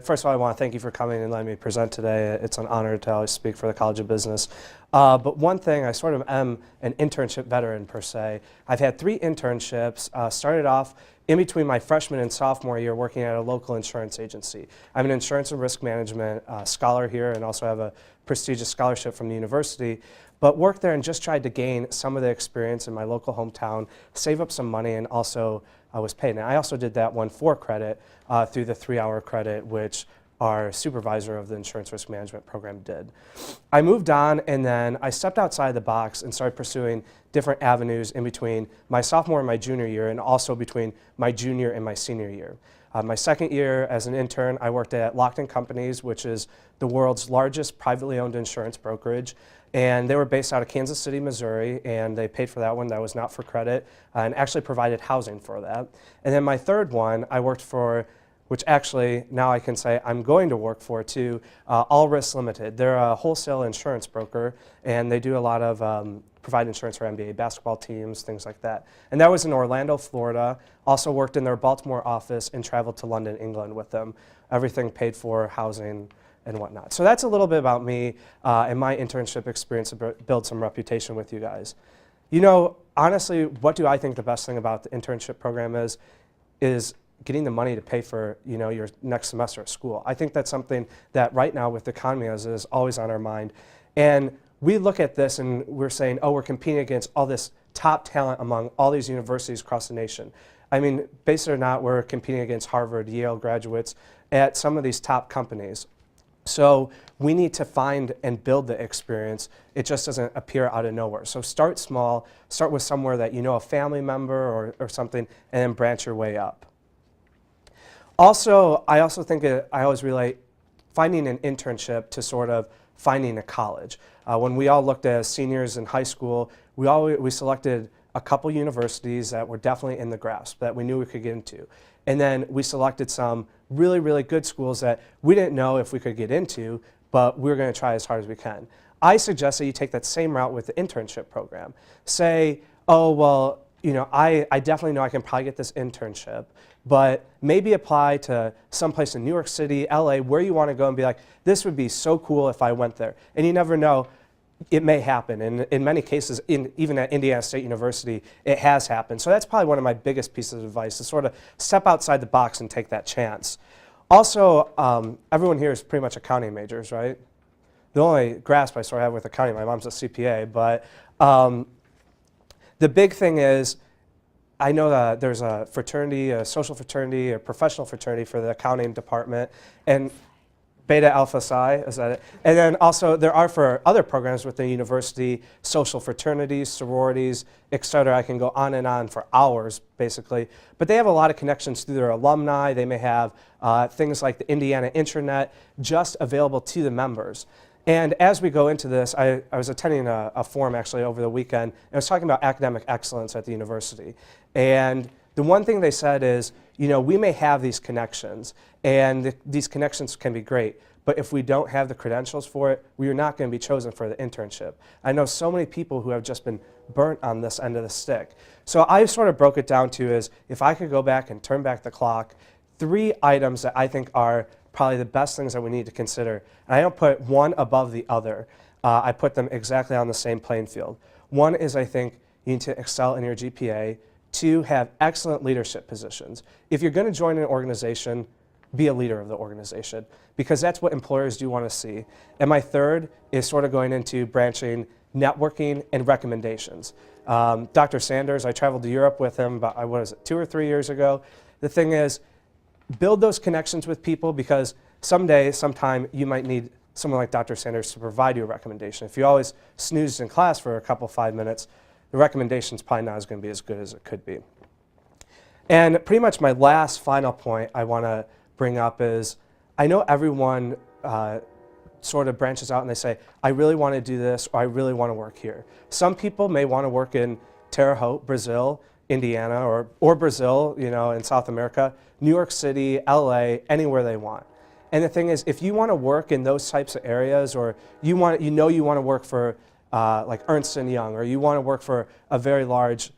First of all, I want to thank you for coming and letting me present today. It's an honor to always speak for the College of Business. But one thing, I sort of am an internship veteran per se. I've had 3 internships, started off in between my freshman and sophomore year working at a local insurance agency. I'm an insurance and risk management scholar here and also have a prestigious scholarship from the university. But worked there and just tried to gain some of the experience in my local hometown, save up some money, and also was paid. And I also did that one for credit through the 3-hour credit, which our supervisor of the insurance risk management program did. I moved on, and then I stepped outside the box and started pursuing different avenues in between my sophomore and my junior year, and also between my junior and my senior year. My second year as an intern, I worked at Lockton Companies, which is the world's largest privately owned insurance brokerage. And they were based out of Kansas City, Missouri, and they paid for that one. That was not for credit, and actually provided housing for that. And then my third one, I worked for, which actually now I can say I'm going to work for too, All Risks Limited. They're a wholesale insurance broker, and they do a lot of provide insurance for NBA basketball teams, things like that. And that was in Orlando, Florida. Also worked in their Baltimore office and traveled to London, England with them. Everything paid for, housing, and whatnot. So that's a little bit about me and my internship experience to build some reputation with you guys. You know, honestly, what do I think the best thing about the internship program is getting the money to pay for, you know, your next semester at school. I think that's something that right now with the economy as is always on our mind. And we look at this and we're saying, oh, we're competing against all this top talent among all these universities across the nation. I mean, based or not, we're competing against Harvard, Yale graduates at some of these top companies. So we need to find and build the experience. It just doesn't appear out of nowhere. So start small, start with somewhere that you know a family member or something, and then branch your way up. Also, I also think I always relate finding an internship to sort of finding a college. When we all looked as seniors in high school, we selected a couple universities that were definitely in the grasp that we knew we could get into. And then we selected some really, really good schools that we didn't know if we could get into, but we were going to try as hard as we can. I suggest that you take that same route with the internship program. Say, oh, well, you know, I definitely know I can probably get this internship, but maybe apply to someplace in New York City, LA, where you want to go and be like, this would be so cool if I went there. And you never know, it may happen. And in many cases, even at Indiana State University, it has happened. So that's probably one of my biggest pieces of advice, to sort of step outside the box and take that chance. Also, everyone here is pretty much accounting majors, right? The only grasp I sort of have with accounting, my mom's a CPA, but the big thing is, I know that there's a fraternity, a social fraternity, a professional fraternity for the accounting department, and Beta Alpha Psi, is that it? And then also there are for other programs within the university, social fraternities, sororities, et cetera. I can go on and on for hours, basically. But they have a lot of connections through their alumni. They may have things like the Indiana Intranet just available to the members. And as we go into this, I was attending a forum actually over the weekend, and I was talking about academic excellence at the university. And the one thing they said is, you know, we may have these connections, and these connections can be great, but if we don't have the credentials for it, we are not going to be chosen for the internship. I know so many people who have just been burnt on this end of the stick. So I sort of broke it down to is, if I could go back and turn back the clock, 3 items that I think are probably the best things that we need to consider. And I don't put one above the other. I put them exactly on the same playing field. One is, I think, you need to excel in your GPA. 2, have excellent leadership positions. If you're going to join an organization, be a leader of the organization, because that's what employers do want to see. And my third is sort of going into branching networking and recommendations. Dr. Sanders, I traveled to Europe with him about, what is it, 2 or 3 years ago. The thing is, build those connections with people, because someday, sometime, you might need someone like Dr. Sanders to provide you a recommendation. If you always snoozed in class for a couple 5 minutes, the recommendation's probably not as going to be as good as it could be. And pretty much my last final point I want to bring up is, I know everyone sort of branches out and they say, I really want to do this, or I really want to work here. Some people may want to work in Terre Haute, Brazil, Indiana, or Brazil, you know, in South America, New York City, LA, anywhere they want. And the thing is, if you want to work in those types of areas, or you want to work for like Ernst & Young, or you want to work for a very large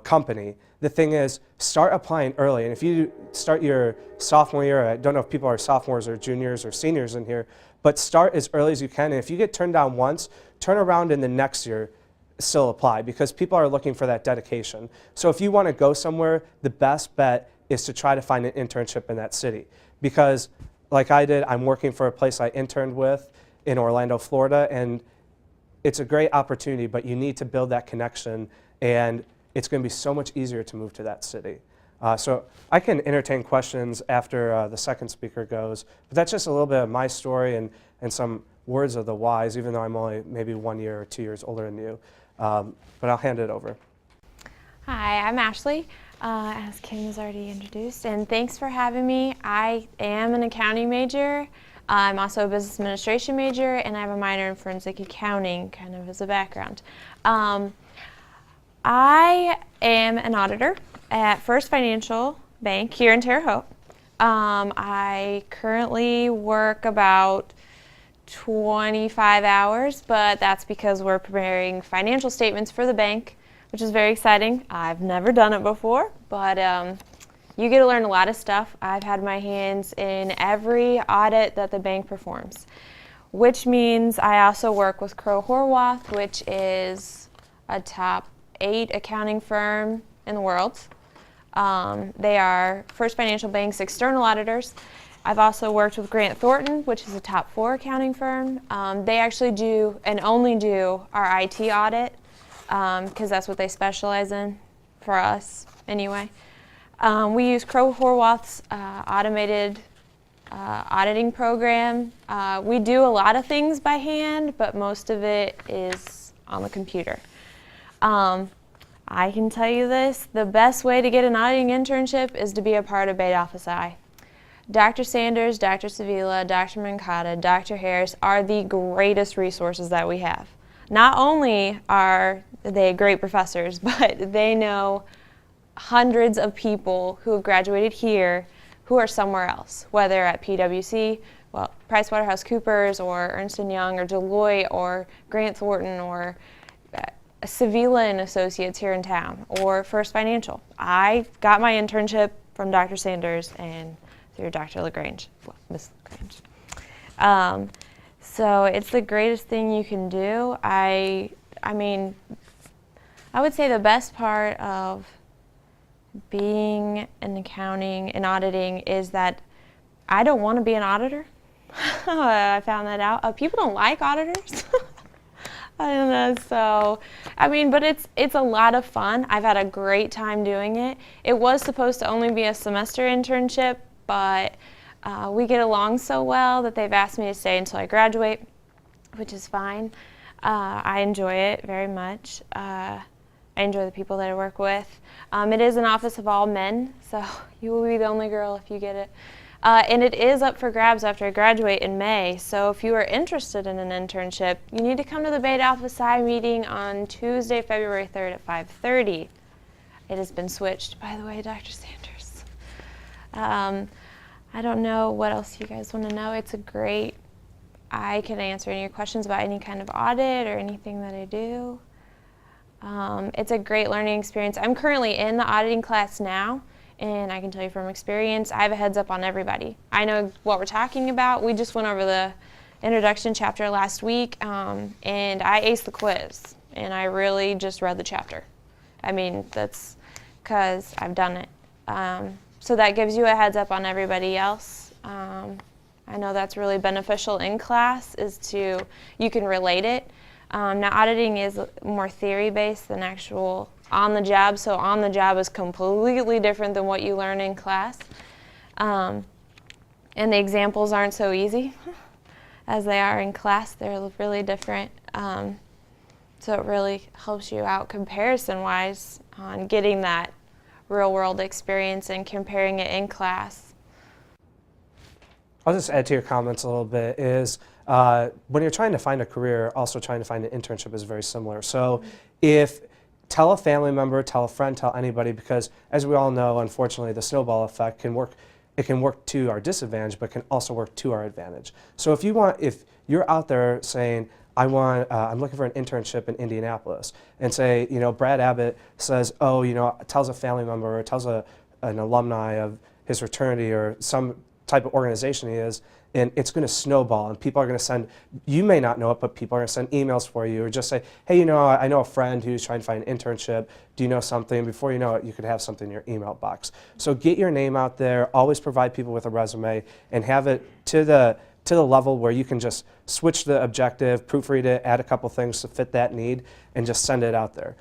company. The thing is, start applying early. And if you start your sophomore year, I don't know if people are sophomores or juniors or seniors in here, but start as early as you can. And if you get turned down once, turn around in the next year, still apply, because people are looking for that dedication. So if you want to go somewhere, the best bet is to try to find an internship in that city. Because like I did, I'm working for a place I interned with in Orlando, Florida, and it's a great opportunity, but you need to build that connection, and it's going to be so much easier to move to that city. So I can entertain questions after the second speaker goes, but that's just a little bit of my story and some words of the wise, even though I'm only maybe 1 year or 2 years older than you. But I'll hand it over. Hi, I'm Ashley, as Kim has already introduced, and thanks for having me. I am an accounting major. I'm also a business administration major, and I have a minor in forensic accounting, kind of as a background. I am an auditor at First Financial Bank here in Terre Haute. I currently work about 25 hours, but that's because we're preparing financial statements for the bank, which is very exciting. I've never done it before, but you get to learn a lot of stuff. I've had my hands in every audit that the bank performs, which means I also work with Crowe Horwath, which is a top 8 accounting firm in the world. They are First Financial Bank's external auditors. I've also worked with Grant Thornton, which is a top 4 accounting firm. They actually do and only do our IT audit, because that's what they specialize in for us anyway. We use Crowe Horwath's automated auditing program. We do a lot of things by hand, but most of it is on the computer. I can tell you this, the best way to get an auditing internship is to be a part of Beta Alpha Psi. Dr. Sanders, Dr. Sevilla, Dr. Mancata, Dr. Harris are the greatest resources that we have. Not only are they great professors, but they know hundreds of people who have graduated here who are somewhere else, whether at PwC, well, PricewaterhouseCoopers, or Ernst & Young, or Deloitte, or Grant Thornton, or Sevilla and Associates here in town, or First Financial. I got my internship from Dr. Sanders and through Dr. LaGrange, well, Miss LaGrange. So it's the greatest thing you can do. I mean, I would say the best part of being in accounting and auditing is that I don't want to be an auditor. I found that out. People don't like auditors. I don't know, so, I mean, but it's a lot of fun. I've had a great time doing it. It was supposed to only be a semester internship, but we get along so well that they've asked me to stay until I graduate, which is fine. I enjoy it very much. I enjoy the people that I work with. It is an office of all men, so you will be the only girl if you get it. And it is up for grabs after I graduate in May, so if you are interested in an internship, you need to come to the Beta Alpha Psi meeting on Tuesday, February 3rd at 5:30. It has been switched, by the way, Dr. Sanders. I don't know what else you guys want to know. It's a great, I can answer any of your questions about any kind of audit or anything that I do. It's a great learning experience. I'm currently in the auditing class now, and I can tell you from experience, I have a heads up on everybody. I know what we're talking about. We just went over the introduction chapter last week, and I aced the quiz, and I really just read the chapter. I mean, that's because I've done it. So that gives you a heads up on everybody else. I know that's really beneficial in class, you can relate it. Now auditing is more theory-based than actual on-the-job, so on-the-job is completely different than what you learn in class. And the examples aren't so easy as they are in class. They're really different. So it really helps you out comparison-wise on getting that real-world experience and comparing it in class. I'll just add to your comments a little bit is when you're trying to find a career, also trying to find an internship is very similar. So tell a family member, tell a friend, tell anybody, because as we all know, unfortunately, the snowball effect can work. It can work to our disadvantage, but can also work to our advantage. So if you're out there saying, I'm looking for an internship in Indianapolis, and say, Brad Abbott says, oh, tells a family member or tells an alumni of his fraternity or some type of organization he is, and it's going to snowball, and people are going to send, you may not know it, but people are going to send emails for you, or just say, hey, I know a friend who's trying to find an internship, do you know something? Before you know it, you could have something in your email box. So get your name out there, always provide people with a resume, and have it to the level where you can just switch the objective, proofread it, add a couple things to fit that need, and just send it out there.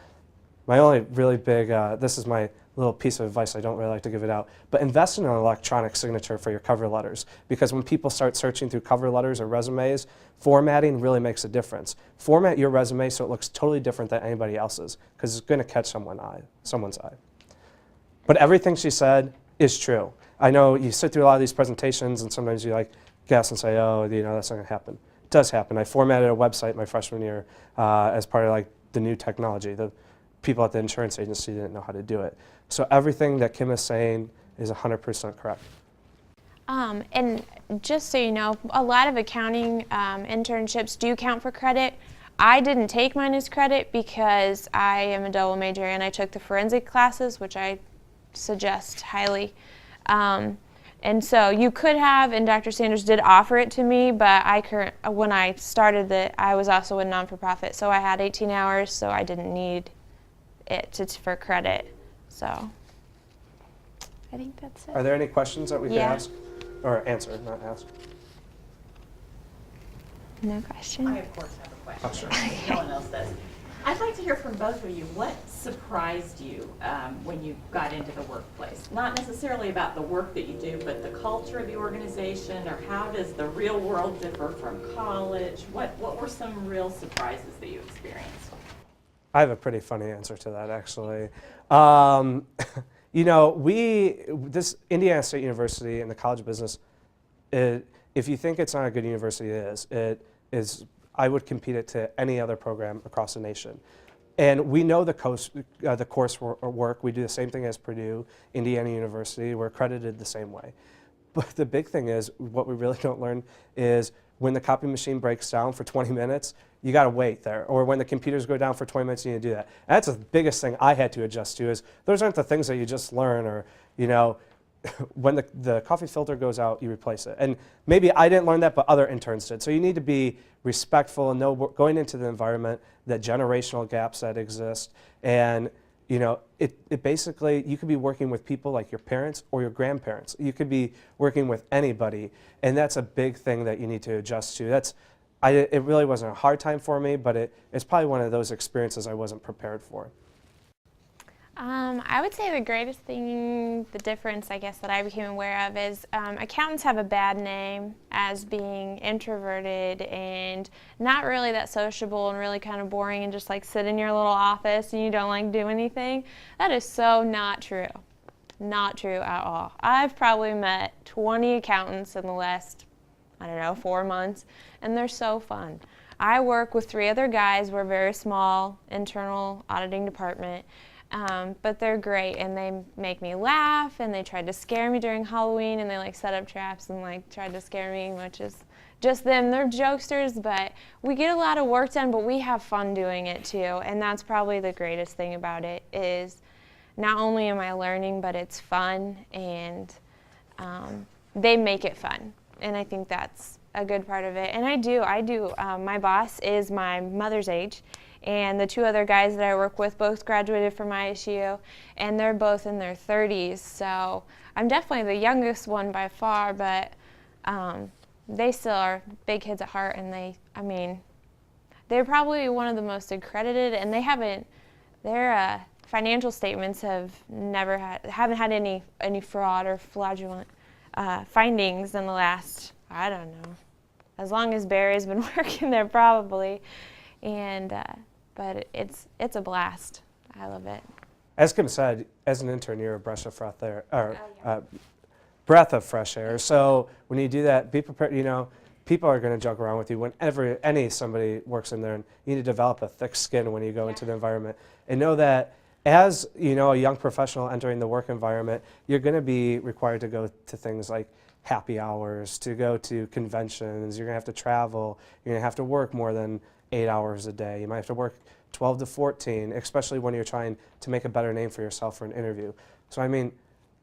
My only really big, this is my little piece of advice, I don't really like to give it out, but invest in an electronic signature for your cover letters, because when people start searching through cover letters or resumes, formatting really makes a difference. Format your resume so it looks totally different than anybody else's, because it's going to catch someone's eye. But everything she said is true. I know you sit through a lot of these presentations and sometimes you guess and say, oh, that's not going to happen. It does happen. I formatted a website my freshman year as part of the new technology. The people at the insurance agency didn't know how to do it. So everything that Kim is saying is 100% correct. And just so you know, a lot of accounting internships do count for credit. I didn't take mine as credit because I am a double major and I took the forensic classes, which I suggest highly. And so you could have, and Dr. Sanders did offer it to me, but when I started it, I was also a non-for-profit, so I had 18 hours, so I didn't need it for credit. So I think that's it. Are there any questions that we can ask? Or answer, not ask? No question. I, of course, have a question. Oh, sure. No one else does. I'd like to hear from both of you. What surprised you when you got into the workplace? Not necessarily about the work that you do, but the culture of the organization, or how does the real world differ from college? What were some real surprises that you experienced? I have a pretty funny answer to that, actually. This Indiana State University and the College of Business, if you think it's not a good university, it is. I would compete it to any other program across the nation. And we know the coursework. We do the same thing as Purdue, Indiana University. We're accredited the same way. But the big thing is, what we really don't learn is when the copy machine breaks down for 20 minutes, you got to wait there. Or when the computers go down for 20 minutes, you need to do that. And that's the biggest thing I had to adjust to, is those aren't the things that you just learn, or, when the coffee filter goes out, you replace it. And maybe I didn't learn that, but other interns did. So you need to be respectful and know going into the environment, that generational gaps that exist. And it basically, you could be working with people like your parents or your grandparents. You could be working with anybody. And that's a big thing that you need to adjust to. It really wasn't a hard time for me, but it's probably one of those experiences I wasn't prepared for. I would say the greatest thing, the difference, I guess, that I became aware of is accountants have a bad name as being introverted and not really that sociable and really kind of boring and just sit in your little office and you don't do anything. That is so not true. Not true at all. I've probably met 20 accountants in the last, 4 months, and they're so fun. I work with 3 other guys. We're a very small internal auditing department. But they're great, and they make me laugh, and they tried to scare me during Halloween, and they set up traps and tried to scare me, which is just them. They're jokesters, but we get a lot of work done, but we have fun doing it too, and that's probably the greatest thing about it, is not only am I learning, but it's fun, and they make it fun, and I think that's a good part of it. And I do. My boss is my mother's age, and the 2 other guys that I work with both graduated from ISU, and they're both in their 30s. So I'm definitely the youngest one by far, but they still are big kids at heart, and they're probably one of the most accredited, and their financial statements haven't had any fraud or fraudulent findings in the last, as long as Barry's been working there, probably. And but it's a blast. I love it. As Kim said, as an intern, you're a breath of fresh air. Breath of fresh air. So when you do that, be prepared. People are going to joke around with you whenever somebody works in there, and you need to develop a thick skin when you go into the environment, and know that as a young professional entering the work environment, you're going to be required to go to things like happy hours, to go to conventions. You're going to have to travel. You're going to have to work more than 8 hours a day. You might have to work 12 to 14, especially when you're trying to make a better name for yourself for an interview. So I mean,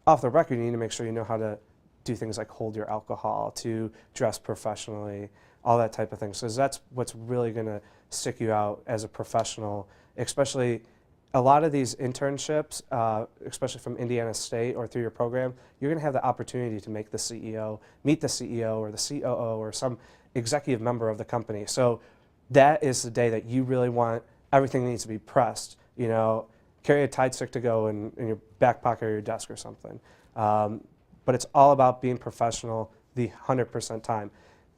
off the record, you need to make sure you know how to do things like hold your alcohol, to dress professionally, all that type of thing. So that's what's really going to stick you out as a professional, especially a lot of these internships, especially from Indiana State or through your program, you're going to have the opportunity to make the CEO, meet the CEO or the COO or some executive member of the company. So that is the day that you really want everything needs to be pressed. You know, carry a Tide stick to go in your back pocket or your desk or something. But it's all about being professional the 100% time.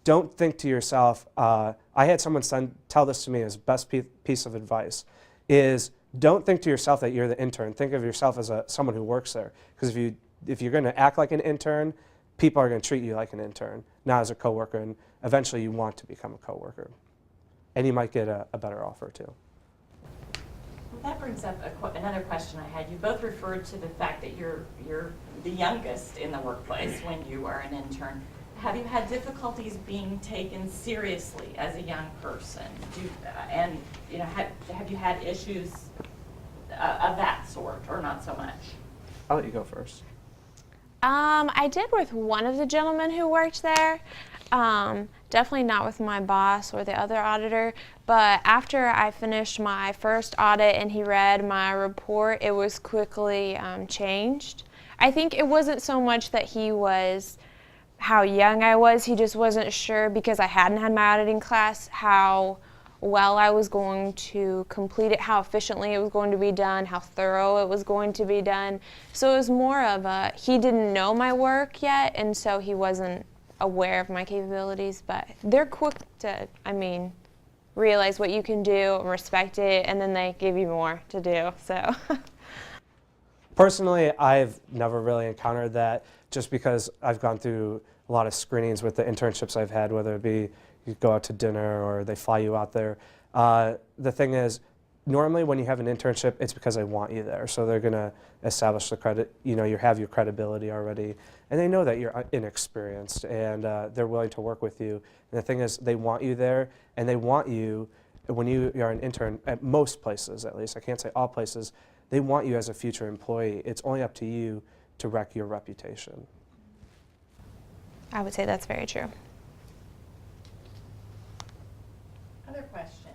Don't think to yourself, I had someone tell this to me as best piece of advice, is don't think to yourself that you're the intern. Think of yourself as someone who works there. Because if you're going to act like an intern, people are going to treat you like an intern, not as a coworker. And eventually you want to become a coworker. And you might get a better offer too. Well, that brings up another question I had. You both referred to the fact that you're the youngest in the workplace when you are an intern. Have you had difficulties being taken seriously as a young person? And you know, have you had issues of that sort, or not so much? I'll let you go first. I did with one of the gentlemen who worked there. Definitely not with my boss or the other auditor, but after I finished my first audit and he read my report, it was quickly changed. I think it wasn't so much that he was how young I was, he just wasn't sure, because I hadn't had my auditing class, how well I was going to complete it, how efficiently it was going to be done, how thorough it was going to be done. So it was more of he didn't know my work yet, and so he wasn't aware of my capabilities, but they're quick to, realize what you can do, respect it, and then they give you more to do, so. Personally, I've never really encountered that, just because I've gone through a lot of screenings with the internships I've had, whether it be you go out to dinner or they fly you out there. The thing is, normally when you have an internship, it's because they want you there. So they're going to establish the credit, you have your credibility already. And they know that you're inexperienced, and they're willing to work with you. And the thing is, they want you there, and they want you, when you are an intern, at most places at least, I can't say all places, they want you as a future employee. It's only up to you to wreck your reputation. I would say that's very true. Other questions?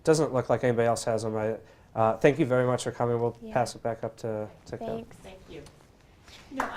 Doesn't look like anybody else has them. Thank you very much for coming. We'll pass it back up to Kim. Thanks. Thank you. You know,